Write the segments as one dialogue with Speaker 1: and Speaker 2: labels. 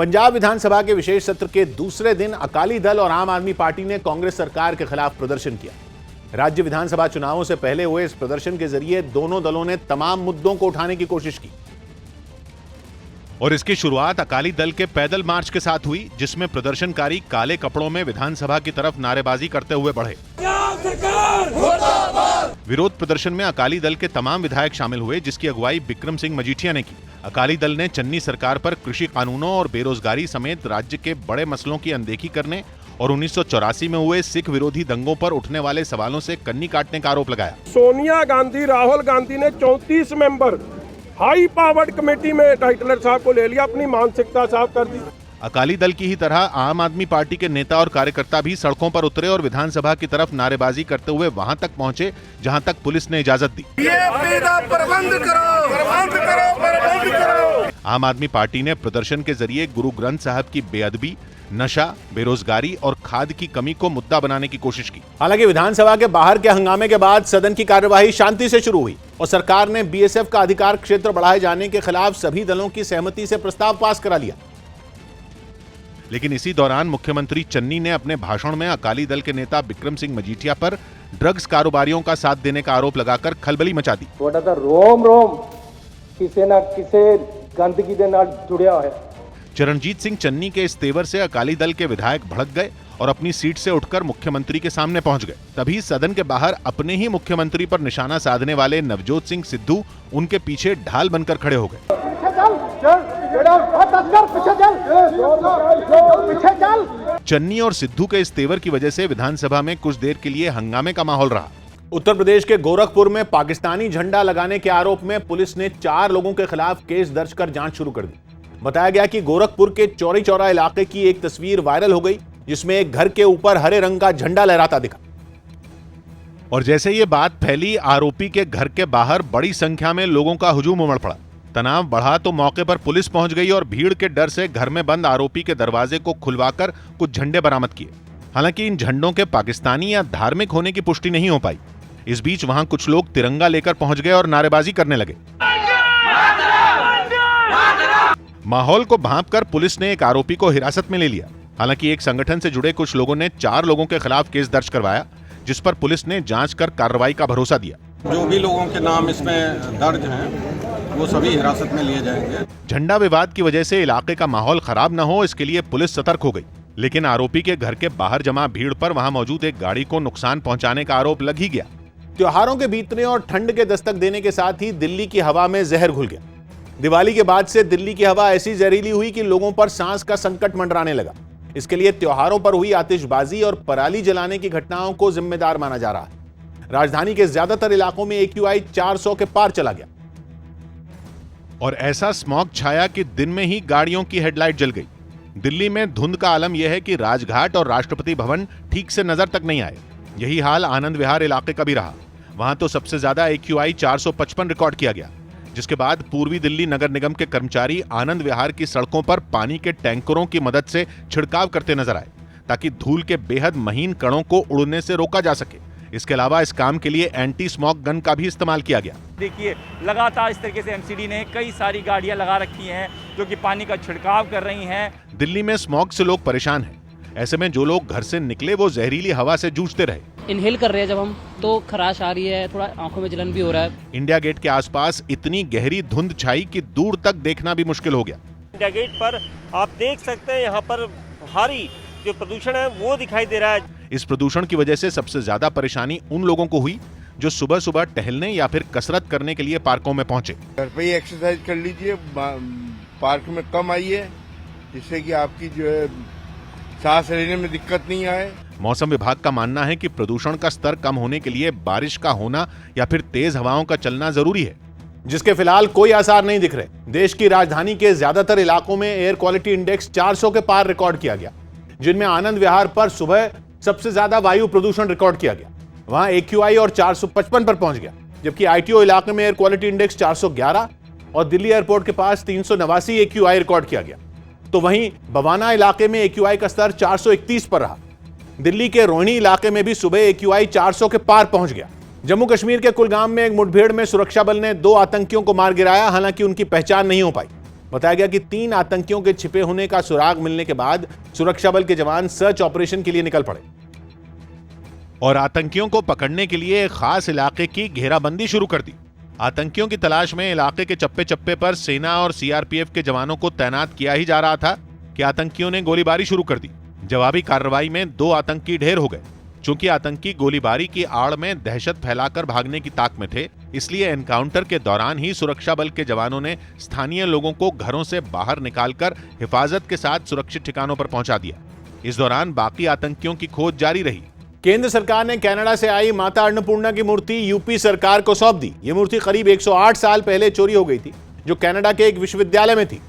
Speaker 1: पंजाब विधानसभा के विशेष सत्र के दूसरे दिन अकाली दल और आम आदमी पार्टी ने कांग्रेस सरकार के खिलाफ प्रदर्शन किया। राज्य विधानसभा चुनावों से पहले हुए इस प्रदर्शन के जरिए दोनों दलों ने तमाम मुद्दों को उठाने की कोशिश की और इसकी शुरुआत अकाली दल के पैदल मार्च के साथ हुई, जिसमें प्रदर्शनकारी काले कपड़ों में विधानसभा की तरफ नारेबाजी करते हुए बढ़े। विरोध प्रदर्शन में अकाली दल के तमाम विधायक शामिल हुए, जिसकी अगुवाई बिक्रम सिंह मजीठिया ने की। अकाली दल ने चन्नी सरकार पर कृषि कानूनों और बेरोजगारी समेत राज्य के बड़े मसलों की अनदेखी करने और 1984 में हुए सिख विरोधी दंगों पर उठने वाले सवालों से कन्नी काटने का आरोप लगाया।
Speaker 2: सोनिया गांधी, राहुल गांधी ने 34 मेंबर हाई पावर्ड कमेटी में टाइटलर साहब को ले लिया, अपनी मानसिकता साफ कर दी।
Speaker 1: अकाली दल की ही तरह आम आदमी पार्टी के नेता और कार्यकर्ता भी सड़कों पर उतरे और विधानसभा की तरफ नारेबाजी करते हुए वहां तक पहुंचे जहां तक पुलिस ने इजाजत दी।
Speaker 3: प्रबंध करो।
Speaker 1: आम आदमी पार्टी ने प्रदर्शन के जरिए गुरु ग्रंथ साहब की बेअदबी, नशा, बेरोजगारी और खाद की कमी को मुद्दा बनाने की कोशिश की। हालांकि विधानसभा के बाहर के हंगामे के बाद सदन की कार्यवाही शांति से शुरू हुई और सरकार ने बीएसएफ का अधिकार क्षेत्र बढ़ाए जाने के खिलाफ सभी दलों की सहमति से प्रस्ताव पास करा लिया। लेकिन इसी दौरान मुख्यमंत्री चन्नी ने अपने भाषण में अकाली दल के नेता बिक्रम सिंह मजीठिया पर ड्रग्स कारोबारियों का साथ देने का आरोप लगाकर खलबली मचा दी।
Speaker 2: रोम रोम किसे ना किसे गंदगी दे नाल जुड़िया है।
Speaker 1: चरणजीत सिंह चन्नी के इस तेवर से अकाली दल के विधायक भड़क गए और अपनी सीट से उठकर मुख्यमंत्री के सामने पहुंच गए। तभी सदन के बाहर अपने ही मुख्यमंत्री पर निशाना साधने वाले नवजोत सिंह सिद्धू उनके पीछे ढाल बनकर खड़े हो गए। चन्नी और सिद्धू के इस तेवर की वजह से विधानसभा में कुछ देर के लिए हंगामे का माहौल रहा। उत्तर प्रदेश के गोरखपुर में पाकिस्तानी झंडा लगाने के आरोप में पुलिस ने 4 लोगों के खिलाफ केस दर्ज कर जांच शुरू कर दी। बताया गया कि गोरखपुर के चौरी चौरा इलाके की एक तस्वीर वायरल हो गई, जिसमें एक घर के ऊपर हरे रंग का झंडा लहराता दिखा और जैसे ये बात फैली, आरोपी के घर के बाहर बड़ी संख्या में लोगों का हुजूम उमड़ पड़ा। तनाव बढ़ा तो मौके पर पुलिस पहुंच गई और भीड़ के डर से घर में बंद आरोपी के दरवाजे को खुलवाकर कुछ झंडे बरामद किए। हालांकि इन झंडों के पाकिस्तानी या धार्मिक होने की पुष्टि नहीं हो पाई। इस बीच वहां कुछ लोग तिरंगा लेकर पहुंच गए और नारेबाजी करने लगे। माहौल को भांपकर पुलिस ने एक आरोपी को हिरासत में ले लिया। हालांकि एक संगठन से जुड़े कुछ लोगों ने 4 लोगों के खिलाफ केस दर्ज करवाया, जिस पर पुलिस ने जांच कर कार्रवाई का भरोसा दिया।
Speaker 4: जो भी लोगों के नाम इसमें दर्ज हैं, वो सभी हिरासत में लिए जाएंगे।
Speaker 1: झंडा विवाद की वजह से इलाके का माहौल खराब न हो, इसके लिए पुलिस सतर्क हो गई। लेकिन आरोपी के घर के बाहर जमा भीड़ पर वहां मौजूद एक गाड़ी को नुकसान पहुंचाने का आरोप लग ही गया। त्योहारों के बीतने और ठंड के दस्तक देने के साथ ही दिल्ली की हवा में जहर घुल गया। दिवाली के बाद से दिल्ली की हवा ऐसी जहरीली हुई कि लोगों पर सांस का संकट मंडराने लगा। इसके लिए त्योहारों पर हुई आतिशबाजी और पराली जलाने की घटनाओं को जिम्मेदार माना जा रहा है। राजधानी के ज्यादातर इलाकों में AQI 400 के पार चला गया और ऐसा स्मॉग छाया कि दिन में ही गाड़ियों की हेडलाइट जल गई। दिल्ली में धुंध का आलम यह है कि राजघाट और राष्ट्रपति भवन ठीक से नजर तक नहीं आए। यही हाल आनंद विहार इलाके का भी रहा। वहां तो सबसे ज्यादा AQI 455 रिकॉर्ड किया गया, जिसके बाद पूर्वी दिल्ली नगर निगम के कर्मचारी आनंद विहार की सड़कों पर पानी के टैंकरों की मदद से छिड़काव करते नजर आए, ताकि धूल के बेहद महीन कणों को उड़ने से रोका जा सके। इसके अलावा इस काम के लिए एंटी स्मॉग गन का भी इस्तेमाल किया गया।
Speaker 5: देखिए, लगातार इस तरीके से MCD ने कई सारी गाड़ियां लगा रखी हैं जो कि पानी का छिड़काव कर रही हैं।
Speaker 1: दिल्ली में स्मॉग से लोग परेशान हैं। ऐसे में जो लोग घर से निकले वो जहरीली हवा से जूझते रहे।
Speaker 6: इनहेल कर रहे हैं जब हम, तो खराश आ रही है, थोड़ा आंखों में जलन भी हो रहा है।
Speaker 1: इंडिया गेट के आसपास इतनी गहरी धुंध छाई कि दूर तक देखना भी मुश्किल हो गया।
Speaker 7: इंडिया गेट पर आप देख सकते हैं, यहाँ पर भारी जो प्रदूषण है वो दिखाई दे रहा है।
Speaker 1: इस प्रदूषण की वजह से सबसे ज्यादा परेशानी उन लोगों को हुई जो सुबह सुबह टहलने या फिर कसरत करने के लिए पार्कों में पहुंचे।
Speaker 3: घर पे ही एक्सरसाइज कर लीजिए, पार्क में कम आइए, जिससे कि आपकी जो है सांस लेने में दिक्कत नहीं आए।
Speaker 1: मौसम विभाग का मानना है कि प्रदूषण का स्तर कम होने के लिए बारिश का होना या फिर तेज हवाओं का चलना जरूरी है, जिसके फिलहाल कोई आसार नहीं दिख रहे। देश की राजधानी के ज्यादातर इलाकों में एयर क्वालिटी इंडेक्स 400 के पार रिकॉर्ड किया गया, जिनमें आनंद विहार पर सुबह सबसे ज्यादा वायु प्रदूषण रिकॉर्ड किया गया। वहां AQI और 455 पर पहुंच गया, जबकि ITO इलाके में एयर क्वालिटी इंडेक्स 411 और दिल्ली एयरपोर्ट के पास 389 AQI रिकॉर्ड किया गया। तो वहीं बवाना इलाके में AQI का स्तर 431 पर रहा। दिल्ली के रोहिणी इलाके में भी सुबह AQI 400 के पार पहुंच गया। जम्मू कश्मीर के कुलगाम में एक मुठभेड़ में सुरक्षा बल ने 2 आतंकियों को मार गिराया, हालांकि उनकी पहचान नहीं हो पाई। बताया गया कि 3 आतंकियों के छिपे होने का सुराग मिलने के बाद सुरक्षा बल के जवान सर्च ऑपरेशन के लिए निकल पड़े और आतंकियों को पकड़ने के लिए एक खास इलाके की घेराबंदी शुरू कर दी। आतंकियों की तलाश में इलाके के चप्पे चप्पे पर सेना और सीआरपीएफ के जवानों को तैनात किया ही जा रहा था कि आतंकियों ने गोलीबारी शुरू कर दी। जवाबी कार्रवाई में 2 आतंकी ढेर हो गए। चूंकि आतंकी गोलीबारी की आड़ में दहशत फैलाकर भागने की ताक में थे, इसलिए एनकाउंटर के दौरान ही सुरक्षा बल के जवानों ने स्थानीय लोगों को घरों से बाहर निकालकर हिफाजत के साथ सुरक्षित ठिकानों पर पहुंचा दिया। इस दौरान बाकी आतंकियों की खोज जारी रही। केंद्र सरकार ने कनाडा से आई माता अन्नपूर्णा की मूर्ति यूपी सरकार को सौंप दी। ये मूर्ति करीब 108 साल पहले चोरी हो गई थी, जो कनाडा के एक विश्वविद्यालय में थी,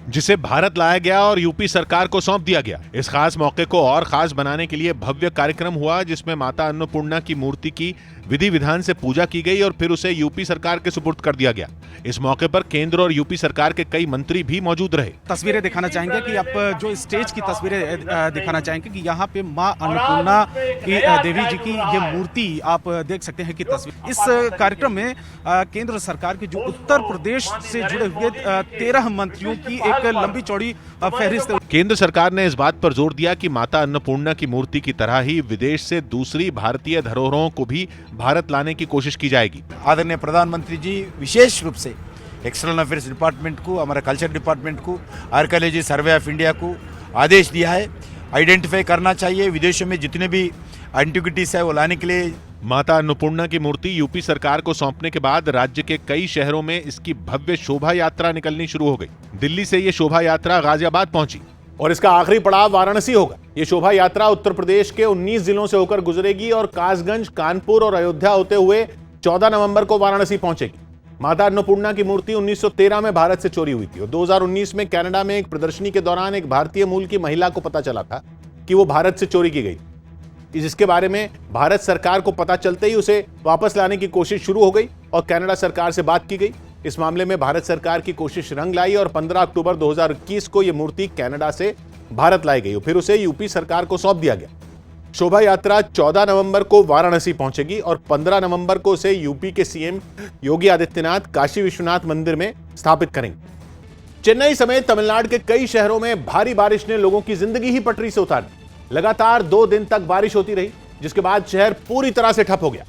Speaker 1: जिसे भारत लाया गया और यूपी सरकार को सौंप दिया गया। इस खास मौके को और खास बनाने के लिए भव्य कार्यक्रम हुआ, जिसमें माता अन्नपूर्णा की मूर्ति की विधि विधान से पूजा की गई और फिर उसे यूपी सरकार के सुपुर्द कर दिया गया। इस मौके पर केंद्र और यूपी सरकार के कई मंत्री भी मौजूद रहे।
Speaker 8: तस्वीरें दिखाना चाहेंगे कि आप जो स्टेज की तस्वीरें दिखाना चाहेंगे कि यहाँ पे माँ अन्नपूर्णा की देवी जी की ये मूर्ति आप देख सकते हैं कि तस्वीर। इस कार्यक्रम में केंद्र सरकार के जो उत्तर प्रदेश से जुड़े हुए 13 मंत्रियों की एक लंबी चौड़ी फहरिस्त।
Speaker 1: केंद्र सरकार ने इस बात पर जोर दिया कि माता अन्नपूर्णा की मूर्ति की तरह ही विदेश से दूसरी भारतीय धरोहरों को भी भारत लाने की कोशिश की जाएगी।
Speaker 9: आदरणीय प्रधानमंत्री जी विशेष रूप से एक्सटर्नल अफेयर्स डिपार्टमेंट को, हमारा कल्चर डिपार्टमेंट को, आर्कियोलॉजी सर्वे ऑफ इंडिया को आदेश दिया है, आइडेंटिफाई करना चाहिए विदेशों में जितने भी एंटिक्विटीज है वो लाने के लिए।
Speaker 1: माता अन्नपूर्णा की मूर्ति यूपी सरकार को सौंपने के बाद राज्य के कई शहरों में इसकी भव्य शोभा यात्रा निकलनी शुरू हो गई। दिल्ली से ये शोभा यात्रा गाजियाबाद पहुंची और इसका आखिरी पड़ाव वाराणसी होगा। ये शोभा यात्रा उत्तर प्रदेश के 19 जिलों से होकर गुजरेगी और कासगंज, कानपुर और अयोध्या होते हुए 14 नवंबर को वाराणसी पहुंचेगी। माता अन्नपूर्णा की मूर्ति 1913 में भारत से चोरी हुई थी और 2019 में कनाडा में एक प्रदर्शनी के दौरान एक भारतीय मूल की महिला को पता चला था कि वो भारत से चोरी की गई, जिसके बारे में भारत सरकार को पता चलते ही उसे वापस लाने की कोशिश शुरू हो गई और कनाडा सरकार से बात की गई। इस मामले में भारत सरकार की कोशिश रंग लाई और 15 अक्टूबर 2021 को यह मूर्ति कनाडा से भारत लाई गई और फिर उसे यूपी सरकार को सौंप दिया गया। शोभा यात्रा 14 नवंबर को वाराणसी पहुंचेगी और 15 नवंबर को उसे यूपी के सीएम योगी आदित्यनाथ काशी विश्वनाथ मंदिर में स्थापित करेंगे। चेन्नई समेत तमिलनाडु के कई शहरों में भारी बारिश ने लोगों की जिंदगी ही पटरी से उतार दी। लगातार 2 दिन तक बारिश होती रही, जिसके बाद शहर पूरी तरह से ठप हो गया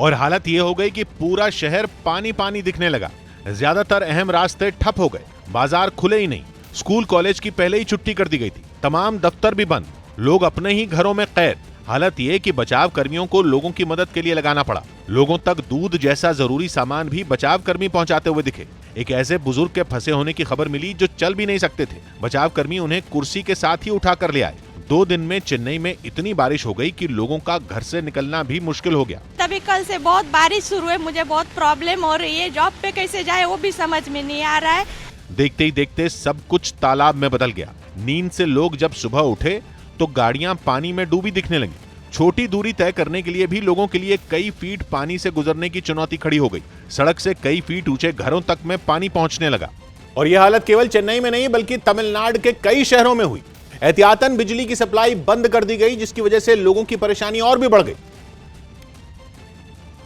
Speaker 1: और हालत यह हो गई कि पूरा शहर पानी पानी दिखने लगा। ज्यादातर अहम रास्ते ठप हो गए, बाजार खुले ही नहीं, स्कूल कॉलेज की पहले ही छुट्टी कर दी गई थी, तमाम दफ्तर भी बंद, लोग अपने ही घरों में कैद। हालत यह कि बचाव कर्मियों को लोगों की मदद के लिए लगाना पड़ा। लोगों तक दूध जैसा जरूरी सामान भी बचाव कर्मी पहुंचाते हुए दिखे। एक ऐसे बुजुर्ग के फंसे होने की खबर मिली जो चल भी नहीं सकते थे। बचाव कर्मी उन्हें कुर्सी के साथ ही उठा कर ले आए। 2 दिन में चेन्नई में इतनी बारिश हो गई कि लोगों का घर से निकलना भी मुश्किल हो गया।
Speaker 10: तभी कल से बहुत बारिश शुरू है, मुझे बहुत प्रॉब्लम हो रही है, जॉब पे कैसे जाए वो भी समझ में नहीं आ रहा है।
Speaker 1: देखते ही देखते सब कुछ तालाब में बदल गया। नींद से लोग जब सुबह उठे तो गाड़ियां पानी में डूबी दिखने लगी। छोटी दूरी तय करने के लिए भी लोगों के लिए कई फीट पानी से गुजरने की चुनौती खड़ी हो गई। सड़क से कई फीट ऊंचे घरों तक में पानी पहुंचने लगा और यह हालत केवल चेन्नई में नहीं बल्कि तमिलनाडु के कई शहरों में हुई। एहतियातन बिजली की सप्लाई बंद कर दी गई, जिसकी वजह से लोगों की परेशानी और भी बढ़ गई।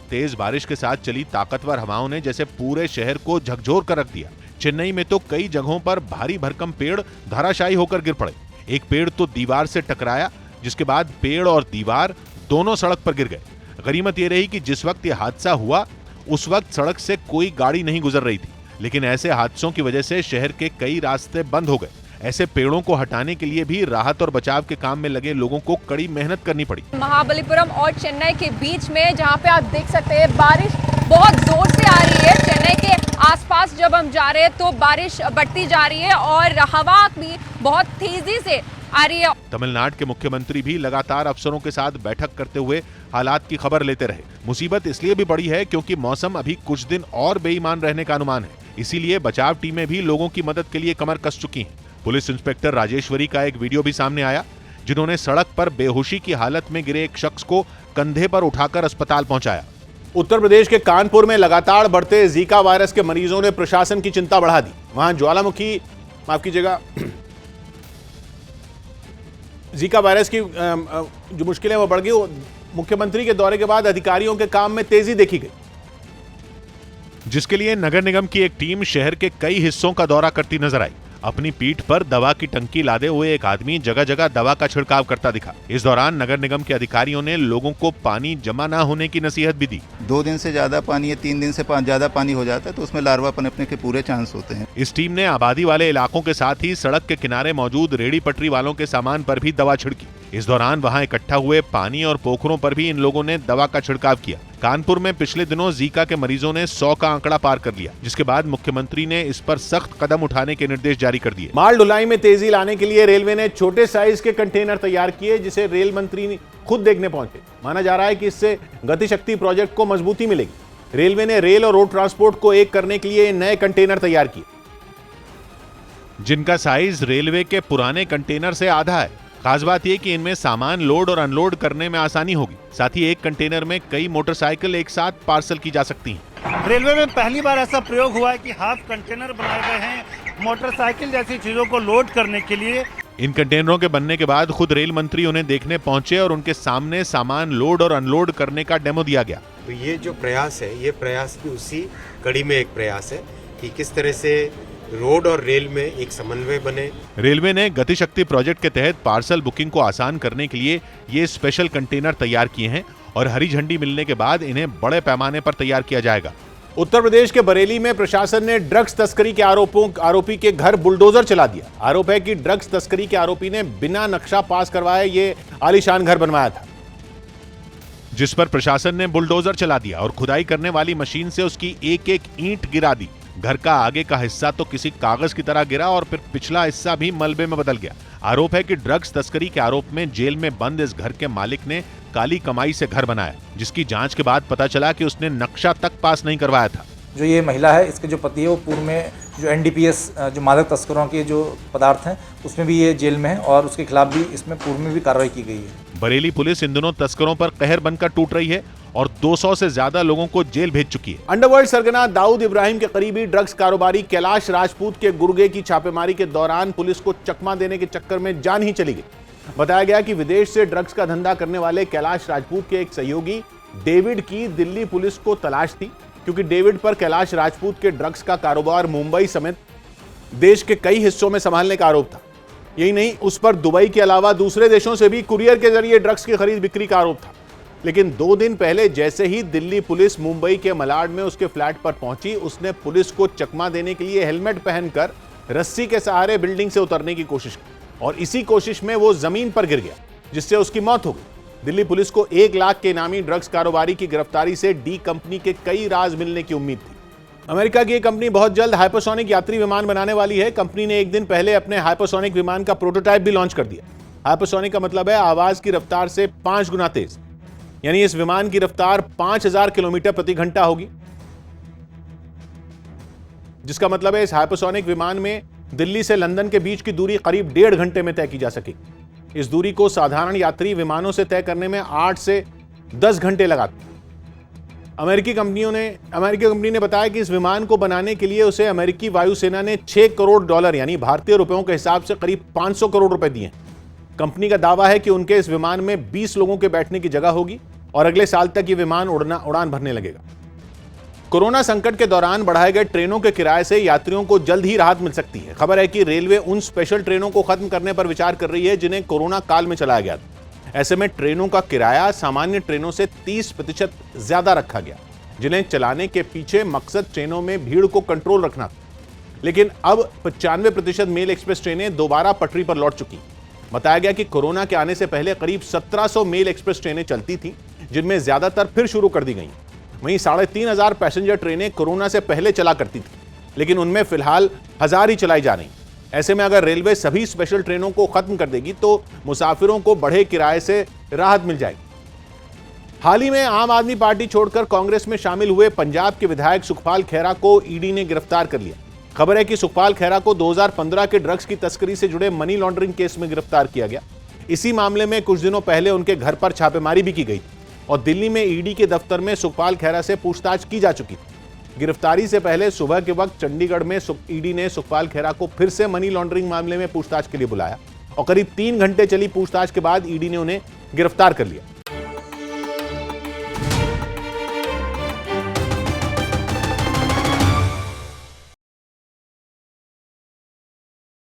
Speaker 1: तेज बारिश के साथ चली ताकतवर हवाओं ने जैसे पूरे शहर को झकझोर कर रख दिया। चेन्नई में तो कई जगहों पर भारी भरकम पेड़ धराशायी होकर गिर पड़े। एक पेड़ तो दीवार से टकराया, जिसके बाद पेड़ और दीवार दोनों सड़क पर गिर गए। गनीमत यह रही कि जिस वक्त यह हादसा हुआ उस वक्त सड़क से कोई गाड़ी नहीं गुजर रही थी, लेकिन ऐसे हादसों की वजह से शहर के कई रास्ते बंद हो गए। ऐसे पेड़ों को हटाने के लिए भी राहत और बचाव के काम में लगे लोगों को कड़ी मेहनत करनी पड़ी।
Speaker 11: महाबलीपुरम और चेन्नई के बीच में, जहां पे आप देख सकते हैं बारिश बहुत जोर से आ रही है। चेन्नई के आसपास जब हम जा रहे हैं तो बारिश बढ़ती जा रही है और हवा भी बहुत तेजी से आ रही है।
Speaker 1: तमिलनाडु के मुख्यमंत्री भी लगातार अफसरों के साथ बैठक करते हुए हालात की खबर लेते रहे। मुसीबत इसलिए भी बढ़ी है क्योंकि मौसम अभी कुछ दिन और बेईमान रहने का अनुमान है, इसीलिए बचाव टीमें भी लोगों की मदद के लिए कमर कस चुकी हैं। पुलिस इंस्पेक्टर राजेश्वरी का एक वीडियो भी सामने आया, जिन्होंने सड़क पर बेहोशी की हालत में गिरे एक शख्स को कंधे पर उठाकर अस्पताल पहुंचाया। उत्तर प्रदेश के कानपुर में लगातार बढ़ते जीका वायरस के मरीजों ने प्रशासन की चिंता बढ़ा दी। वहां ज्वालामुखी, माफ कीजिएगा, जीका वायरस की जो मुश्किलें वो बढ़ गई। मुख्यमंत्री के दौरे के बाद अधिकारियों के काम में तेजी देखी गई। जिसके लिए नगर निगम की एक टीम शहर के कई हिस्सों का दौरा करती नजर आई। अपनी पीठ पर दवा की टंकी लादे हुए एक आदमी जगह जगह दवा का छिड़काव करता दिखा। इस दौरान नगर निगम के अधिकारियों ने लोगों को पानी जमा न होने की नसीहत भी दी।
Speaker 12: 2 दिन से ज्यादा पानी है, 3 दिन से ज्यादा पानी हो जाता है तो उसमें लार्वा पनपने के पूरे चांस होते हैं।
Speaker 1: इस टीम ने आबादी वाले इलाकों के साथ ही सड़क के किनारे मौजूद रेहड़ी पटरी वालों के सामान पर भी दवा छिड़की। इस दौरान वहां इकट्ठा हुए पानी और पोखरों पर भी इन लोगों ने दवा का छिड़काव किया। कानपुर में पिछले दिनों जीका के मरीजों ने 100 का आंकड़ा पार कर लिया, जिसके बाद मुख्यमंत्री ने इस पर सख्त कदम उठाने के निर्देश जारी कर दिए।
Speaker 13: माल ढुलाई में तेजी लाने के लिए रेलवे ने छोटे साइज के कंटेनर तैयार किए, जिसे रेल मंत्री खुद देखने पहुंचे। माना जा रहा है कि इससे गति शक्ति प्रोजेक्ट को मजबूती मिलेगी। रेलवे ने रेल और रोड ट्रांसपोर्ट को एक करने के लिए नए कंटेनर तैयार किए,
Speaker 1: जिनका साइज रेलवे के पुराने कंटेनर से आधा है। खास बात यह कि इनमें सामान लोड और अनलोड करने में आसानी होगी। साथ ही एक कंटेनर में कई मोटरसाइकिल एक साथ पार्सल की जा सकती हैं।
Speaker 14: रेलवे में पहली बार ऐसा प्रयोग हुआ है कि हाफ कंटेनर बनाए गए हैं मोटरसाइकिल जैसी चीजों को लोड करने के लिए।
Speaker 1: इन कंटेनरों के बनने के बाद खुद रेल मंत्री उन्हें देखने पहुंचे और उनके सामने सामान लोड और अनलोड करने का डेमो दिया गया।
Speaker 15: तो ये जो प्रयास है, ये प्रयास भी उसी कड़ी में एक प्रयास है कि किस तरह से रोड और रेल में एक समन्वय बने।
Speaker 1: रेलवे ने गति शक्ति प्रोजेक्ट के तहत पार्सल बुकिंग को आसान करने के लिए ये स्पेशल कंटेनर तैयार किए हैं और हरी झंडी मिलने के बाद इन्हें बड़े पैमाने पर तैयार किया जाएगा।
Speaker 13: उत्तर प्रदेश के बरेली में प्रशासन ने ड्रग्स तस्करी के आरोपी के घर बुलडोजर चला दिया। आरोप है कि ड्रग्स तस्करी के आरोपी ने बिना नक्शा पास करवाए ये आलीशान घर बनवाया था,
Speaker 1: जिस पर प्रशासन ने बुलडोजर चला दिया और खुदाई करने वाली मशीन से उसकी एक एक ईंट गिरा दी। घर का आगे का हिस्सा तो किसी कागज की तरह गिरा और फिर पिछला हिस्सा भी मलबे में बदल गया। आरोप है कि ड्रग्स तस्करी के आरोप में जेल में बंद इस घर के मालिक ने काली कमाई से घर बनाया, जिसकी जांच के बाद पता चला कि उसने नक्शा तक पास नहीं करवाया था।
Speaker 16: जो ये महिला है, इसके जो पति है वो पूर्व में जो एनडीपीएस जो मादक तस्करों के जो पदार्थ हैं उसमें भी ये जेल में है और उसके खिलाफ भी इसमें पूर्व में भी कार्रवाई की गई है।
Speaker 1: बरेली पुलिस इन दिनों तस्करों पर कहर बनकर टूट रही है और 200 से ज्यादा लोगों को जेल भेज चुकी है।
Speaker 13: अंडरवर्ल्ड सरगना दाऊद इब्राहिम के करीबी ड्रग्स कारोबारी कैलाश राजपूत के गुर्गे की छापेमारी के दौरान पुलिस को चकमा देने के चक्कर में जान ही चली गई। बताया गया कि विदेश से ड्रग्स का धंधा करने वाले कैलाश राजपूत के एक सहयोगी डेविड की दिल्ली पुलिस को तलाश थी, क्योंकि डेविड पर कैलाश राजपूत के ड्रग्स का कारोबार मुंबई समेत देश के कई हिस्सों में संभालने का आरोप था। यही नहीं, उस पर दुबई के अलावा दूसरे देशों से भी कुरियर के जरिए ड्रग्स की खरीद बिक्री का आरोप था। लेकिन 2 दिन पहले जैसे ही दिल्ली पुलिस मुंबई के मलाड में उसके फ्लैट पर पहुंची, उसने पुलिस को चकमा देने के लिए हेलमेट पहनकर रस्सी के सहारे बिल्डिंग से उतरने की कोशिश की और इसी कोशिश में वो जमीन पर गिर गया, जिससे उसकी मौत हो गई। दिल्ली पुलिस को 1 लाख के इनामी ड्रग्स कारोबारी की गिरफ्तारी से डी कंपनी के कई राज मिलने की उम्मीद थी। अमेरिका की कंपनी बहुत जल्द हाइपरसोनिक यात्री विमान बनाने वाली है। कंपनी ने एक दिन पहले अपने हाइपरसोनिक विमान का प्रोटोटाइप भी लॉन्च कर दिया। हाइपरसोनिक का मतलब है आवाज की रफ्तार से 5 गुना तेज, यानी इस विमान की रफ्तार 5000 किलोमीटर प्रति घंटा होगी, जिसका मतलब है इस हाइपरसोनिक विमान में दिल्ली से लंदन के बीच की दूरी करीब 1.5 घंटे में तय की जा सकेगी। इस दूरी को साधारण यात्री विमानों से तय करने में 8 से 10 घंटे लगाते हैं। अमेरिकी कंपनी ने बताया कि इस विमान को बनाने के लिए उसे अमेरिकी वायुसेना ने $6 करोड़ यानी भारतीय रुपयों के हिसाब से करीब 500 करोड़ रुपए दिए। कंपनी का दावा है कि उनके इस विमान में 20 लोगों के बैठने की जगह होगी और अगले साल तक ये विमान उड़ान भरने लगेगा। कोरोना संकट के दौरान बढ़ाए गए ट्रेनों के किराए से यात्रियों को जल्द ही राहत मिल सकती है। खबर है कि रेलवे उन स्पेशल ट्रेनों को खत्म करने पर विचार कर रही है जिन्हें कोरोना काल में चलाया गया था। ऐसे में ट्रेनों का किराया सामान्य ट्रेनों से 30% ज्यादा रखा गया, जिन्हें चलाने के पीछे मकसद ट्रेनों में भीड़ को कंट्रोल रखना था। लेकिन अब 95% मेल एक्सप्रेस ट्रेनें दोबारा पटरी पर लौट चुकी। बताया गया कि कोरोना के आने से पहले करीब 1700 मेल एक्सप्रेस ट्रेनें चलती थी, जिनमें ज्यादातर फिर शुरू कर दी गई। वहीं 3500 पैसेंजर ट्रेनें कोरोना से पहले चला करती थी, लेकिन उनमें फिलहाल 1000 ही चलाई जा रही। ऐसे में अगर रेलवे सभी स्पेशल ट्रेनों को खत्म कर देगी तो मुसाफिरों को बढ़े किराए से राहत मिल जाएगी। हाल ही में आम आदमी पार्टी छोड़कर कांग्रेस में शामिल हुए पंजाब के विधायक सुखपाल खैरा को ईडी ने गिरफ्तार कर लिया। खबर है कि सुखपाल खैरा को 2015 के ड्रग्स की तस्करी से जुड़े मनी लॉन्ड्रिंग केस में गिरफ्तार किया गया। इसी मामले में कुछ दिनों पहले उनके घर पर छापेमारी भी की गई और दिल्ली में ईडी के दफ्तर में सुखपाल खैरा से पूछताछ की जा चुकी थी। गिरफ्तारी से पहले सुबह के वक्त चंडीगढ़ में ईडी ने सुखपाल खैरा को फिर से मनी लॉन्ड्रिंग मामले में पूछताछ के लिए बुलाया और करीब 3 घंटे चली पूछताछ के बाद ईडी ने उन्हें गिरफ्तार कर लिया।